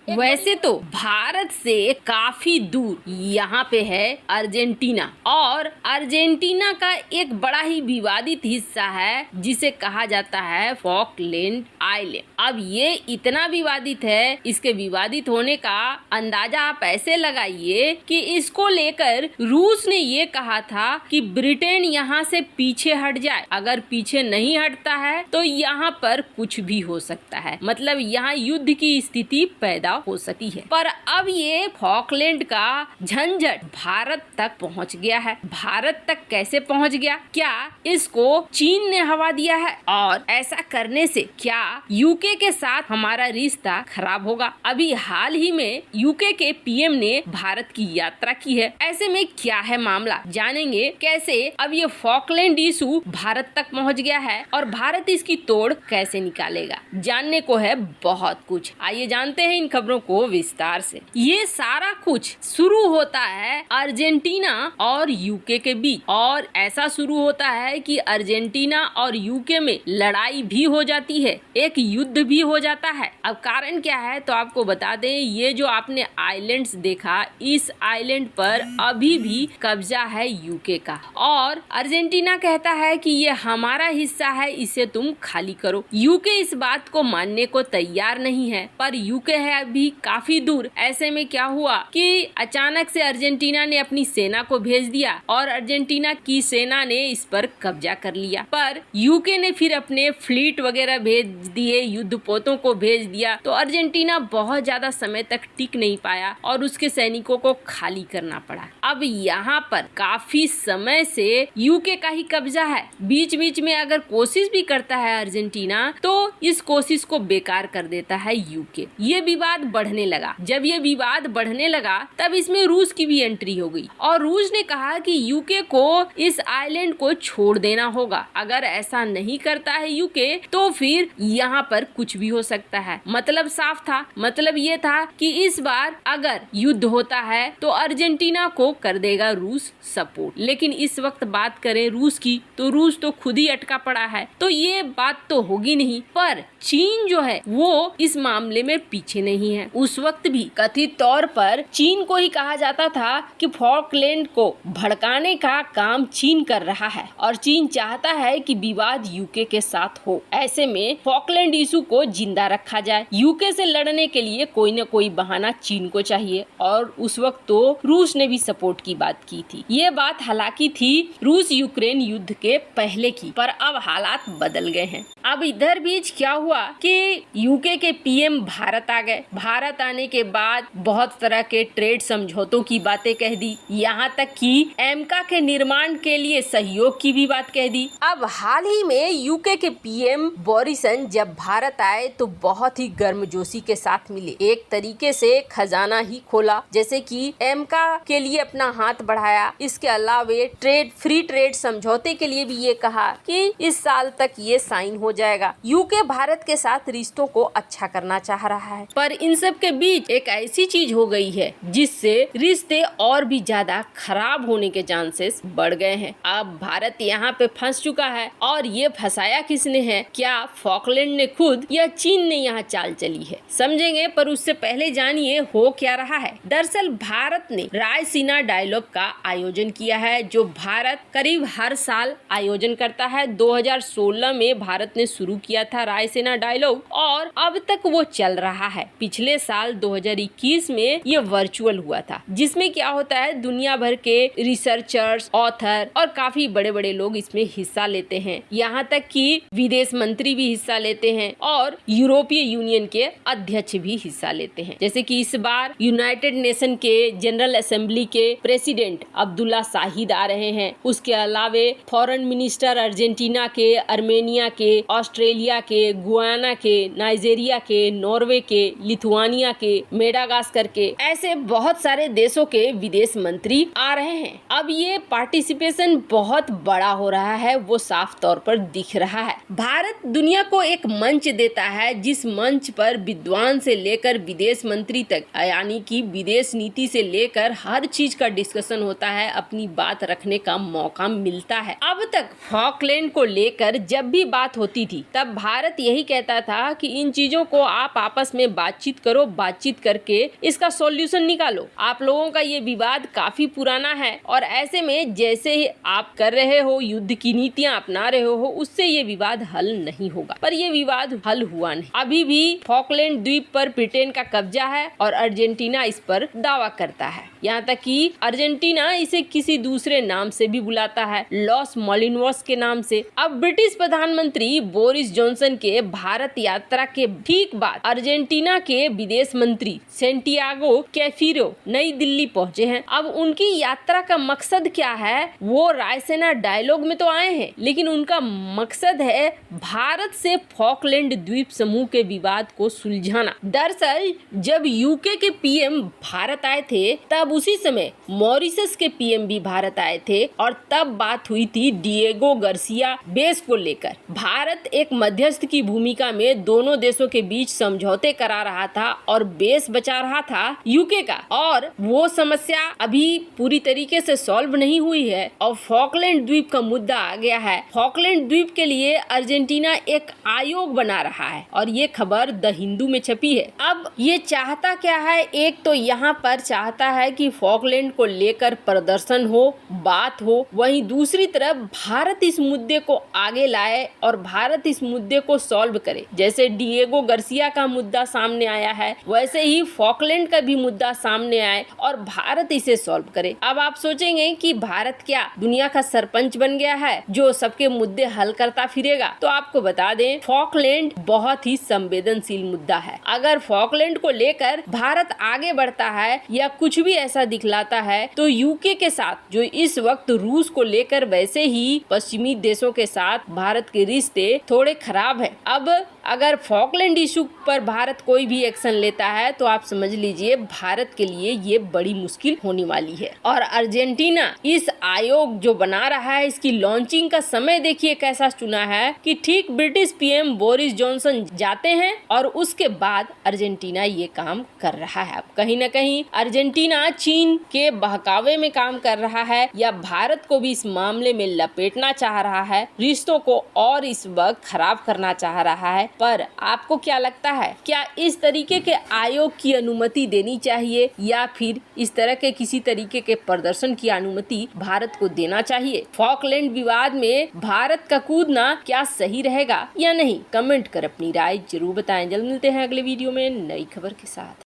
वैसे तो भारत से काफी दूर यहाँ पे है अर्जेंटीना, और अर्जेंटीना का एक बड़ा ही विवादित हिस्सा है जिसे कहा जाता है फॉकलैंड आइलैंड। अब ये इतना विवादित है, इसके विवादित होने का अंदाजा आप ऐसे लगाइए कि इसको लेकर रूस ने ये कहा था कि ब्रिटेन यहाँ से पीछे हट जाए, अगर पीछे नहीं हटता है तो यहाँ पर कुछ भी हो सकता है, मतलब यहाँ युद्ध की स्थिति पैदा हो सकती है। पर अब ये फॉकलैंड का झंझट भारत तक पहुंच गया है। भारत तक कैसे पहुंच गया? क्या इसको चीन ने हवा दिया है? और ऐसा करने से क्या यूके के साथ हमारा रिश्ता खराब होगा? अभी हाल ही में यूके के पीएम ने भारत की यात्रा की है, ऐसे में क्या है मामला, जानेंगे कैसे अब ये फॉकलैंड इशू भारत तक पहुंच गया है और भारत इसकी तोड़ कैसे निकालेगा। जानने को है बहुत कुछ, आइए जानते हैं इन खबरों को विस्तार से। ये सारा कुछ शुरू होता है अर्जेंटीना और यूके के बीच, और ऐसा शुरू होता है कि अर्जेंटीना और यूके में लड़ाई भी हो जाती है, एक युद्ध भी हो जाता है। अब कारण क्या है तो आपको बता दें, ये जो आपने आइलैंड्स देखा, इस आइलैंड पर अभी भी कब्जा है यूके का, और अर्जेंटीना कहता है कि ये हमारा हिस्सा है, इसे तुम खाली करो। यूके इस बात को मानने को तैयार नहीं है, पर यूके है अभी काफी दूर। ऐसे में क्या हुआ कि अचानक से अर्जेंटीना ने अपनी सेना को भेज दिया और अर्जेंटीना की सेना ने इस पर कब्जा कर लिया, पर यूके ने फिर अपने फ्लीट वगैरह भेज दिए, युद्धपोतों को भेज दिया, तो अर्जेंटीना बहुत ज्यादा समय तक टिक नहीं पाया और उसके सैनिकों को खाली करना पड़ा। अब यहाँ पर काफी समय से यूके का ही कब्जा है। बीच बीच में अगर कोशिश भी करता है अर्जेंटीना तो इस कोशिश को बेकार कर देता है यूके। ये विवाद बढ़ने लगा। जब ये विवाद बढ़ने लगा तब इसमें रूस की भी एंट्री हो गई और रूस ने कहा कि यूके को इस आइलैंड को छोड़ देना होगा। अगर ऐसा नहीं करता है यूके तो फिर यहाँ पर कुछ भी हो सकता है। मतलब साफ था, मतलब ये था कि इस बार अगर युद्ध होता है तो अर्जेंटीना को कर देगा रूस सपोर्ट। लेकिन इस वक्त बात करें रूस की तो रूस तो खुद ही अटका पड़ा है, तो ये बात तो होगी नहीं। पर चीन जो है वो इस मामले में पीछे नहीं है। उस वक्त भी कथित तौर पर चीन को ही कहा जाता था कि फॉकलैंड को भड़काने का काम चीन कर रहा है और चीन चाहता है कि विवाद यूके के साथ हो। ऐसे में फॉकलैंड इशू को जिंदा रखा जाए। यूके से लड़ने के लिए कोई न कोई बहाना चीन को चाहिए और उस वक्त तो रूस ने भी सपोर्ट की बात की थी। ये बात हालांकि थी रूस यूक्रेन युद्ध के पहले की, पर अब हालात बदल गए हैं। अब इधर बीच क्या हुआ कि यूके के पीएम भारत आ गए। भारत आने के बाद बहुत तरह के ट्रेड समझौतों की बातें कह दी, यहाँ तक कि एमका के निर्माण के लिए सहयोग की भी बात कह दी। अब हाल ही में यूके के पीएम बोरिसन जब भारत आए तो बहुत ही गर्मजोशी के साथ मिले। एक तरीके से खजाना ही खोला, जैसे कि एमका के लिए अपना हाथ बढ़ाया। इसके अलावे फ्री ट्रेड समझौते के लिए भी ये कहा कि इस साल तक ये साइन हो जाएगा। यूके भारत के साथ रिश्तों को अच्छा करना चाह रहा है, पर इन सब के बीच एक ऐसी चीज हो गई है जिससे रिश्ते और भी ज्यादा खराब होने के चांसेस बढ़ गए हैं। अब भारत यहाँ पे फंस चुका है और ये फंसाया किसने है? क्या फॉकलैंड ने खुद या चीन ने यहाँ चाल चली है? समझेंगे, पर उससे पहले जानिए हो क्या रहा है। दरअसल भारत ने रायसीना डायलॉग का आयोजन किया है, जो भारत करीब हर साल आयोजन करता है। 2016 में भारत ने शुरू किया था रायसीना डायलॉग और अब तक वो चल रहा है। पिछले साल 2021 में ये वर्चुअल हुआ था, जिसमें क्या होता है दुनिया भर के रिसर्चर्स, ऑथर और काफी बड़े बड़े लोग इसमें हिस्सा लेते हैं। यहाँ तक कि विदेश मंत्री भी हिस्सा लेते हैं और यूरोपीय यूनियन के अध्यक्ष भी हिस्सा लेते हैं। जैसे कि इस बार यूनाइटेड नेशन के जनरल असेंबली के प्रेसिडेंट अब्दुल्ला शाहिद आ रहे हैं। उसके अलावे फॉरेन मिनिस्टर अर्जेंटीना के, अर्मेनिया के, ऑस्ट्रेलिया के, गुयाना के, नाइजीरिया के, नॉर्वे के, लिथुआनिया के, मेडागास्कर के, ऐसे बहुत सारे देशों के विदेश मंत्री आ रहे हैं। अब ये पार्टिसिपेशन बहुत बड़ा हो रहा है, वो साफ तौर पर दिख रहा है। भारत दुनिया को एक मंच देता है, जिस मंच पर विद्वान से लेकर विदेश मंत्री तक, यानी कि विदेश नीति से लेकर हर चीज का डिस्कशन होता है, अपनी बात रखने का मौका मिलता है। अब तक फॉकलैंड को लेकर जब भी बात होती थी तब भारत यही कहता था कि इन चीजों को आप आपस में बातचीत बातचीत करो, बातचीत करके इसका सॉल्यूशन निकालो। आप लोगों का ये विवाद काफी पुराना है और ऐसे में जैसे ही आप कर रहे हो, युद्ध की नीतियां अपना रहे हो, उससे ये विवाद हल नहीं होगा। पर ये विवाद हल हुआ नहीं। अभी भी फॉकलैंड द्वीप पर ब्रिटेन का कब्जा है और अर्जेंटीना इस पर दावा करता है। यहाँ तक कि अर्जेंटीना इसे किसी दूसरे नाम से भी बुलाता है, लॉस मोलिनोस के नाम से। अब ब्रिटिश प्रधानमंत्री बोरिस जॉनसन के भारत यात्रा के ठीक बाद अर्जेंटीना के विदेश मंत्री सेंटियागो कैफिरो नई दिल्ली पहुंचे हैं। अब उनकी यात्रा का मकसद क्या है? वो रायसीना डायलॉग में तो आए हैं, लेकिन उनका मकसद है भारत से फॉकलैंड द्वीप समूह के विवाद को सुलझाना। दरअसल जब यूके के पीएम भारत आए थे, तब उसी समय मॉरिशस के पीएम भी भारत आए थे और तब बात हुई थी डिएगो गार्सिया बेस को लेकर। भारत एक मध्यस्थ की भूमिका में दोनों देशों के बीच समझौते करा रहा था और बेस बचा रहा था यूके का, और वो समस्या अभी पूरी तरीके से सॉल्व नहीं हुई है और फॉकलैंड द्वीप का मुद्दा आ गया है। फॉकलैंड द्वीप के लिए अर्जेंटीना एक आयोग बना रहा है और ये खबर द हिंदू में छपी है। अब ये चाहता क्या है? एक तो यहाँ पर चाहता है कि फॉकलैंड को लेकर प्रदर्शन हो, बात हो, वहीं दूसरी तरफ भारत इस मुद्दे को आगे लाए और भारत इस मुद्दे को सॉल्व करे। जैसे डिएगो गार्सिया का मुद्दा सामने आया है, वैसे ही फॉकलैंड का भी मुद्दा सामने आए और भारत इसे सॉल्व करे। अब आप सोचेंगे कि भारत क्या दुनिया का सरपंच बन गया है जो सबके मुद्दे हल करता फिरेगा? तो आपको बता दें, फॉकलैंड बहुत ही संवेदनशील मुद्दा है। अगर फॉकलैंड को लेकर भारत आगे बढ़ता है या कुछ भी ऐसा दिखलाता है, तो यूके के साथ जो इस वक्त रूस को लेकर वैसे ही पश्चिमी देशों के साथ भारत के रिश्ते थोड़े खराब है। अब अगर फॉकलैंड इशू पर भारत कोई भी एक्शन लेता है तो आप समझ लीजिए भारत के लिए ये बड़ी मुश्किल होने वाली है। और अर्जेंटीना इस आयोग जो बना रहा है, इसकी लॉन्चिंग का समय देखिए कैसा चुना है कि ठीक ब्रिटिश पीएम बोरिस जॉनसन जाते हैं और उसके बाद अर्जेंटीना ये काम कर रहा है। अब कहीं न कहीं अर्जेंटीना चीन के बहकावे में काम कर रहा है या भारत को भी इस मामले में लपेटना चाह रहा है, रिश्तों को और इस वक्त खराब करना चाह रहा है। पर आपको क्या लगता है, क्या इस तरीके के आयोग की अनुमति देनी चाहिए या फिर इस तरह के किसी तरीके के प्रदर्शन की अनुमति भारत को देना चाहिए? फॉकलैंड विवाद में भारत का कूदना क्या सही रहेगा या नहीं? कमेंट कर अपनी राय जरूर बताएं। जल्द मिलते हैं अगले वीडियो में नई खबर के साथ।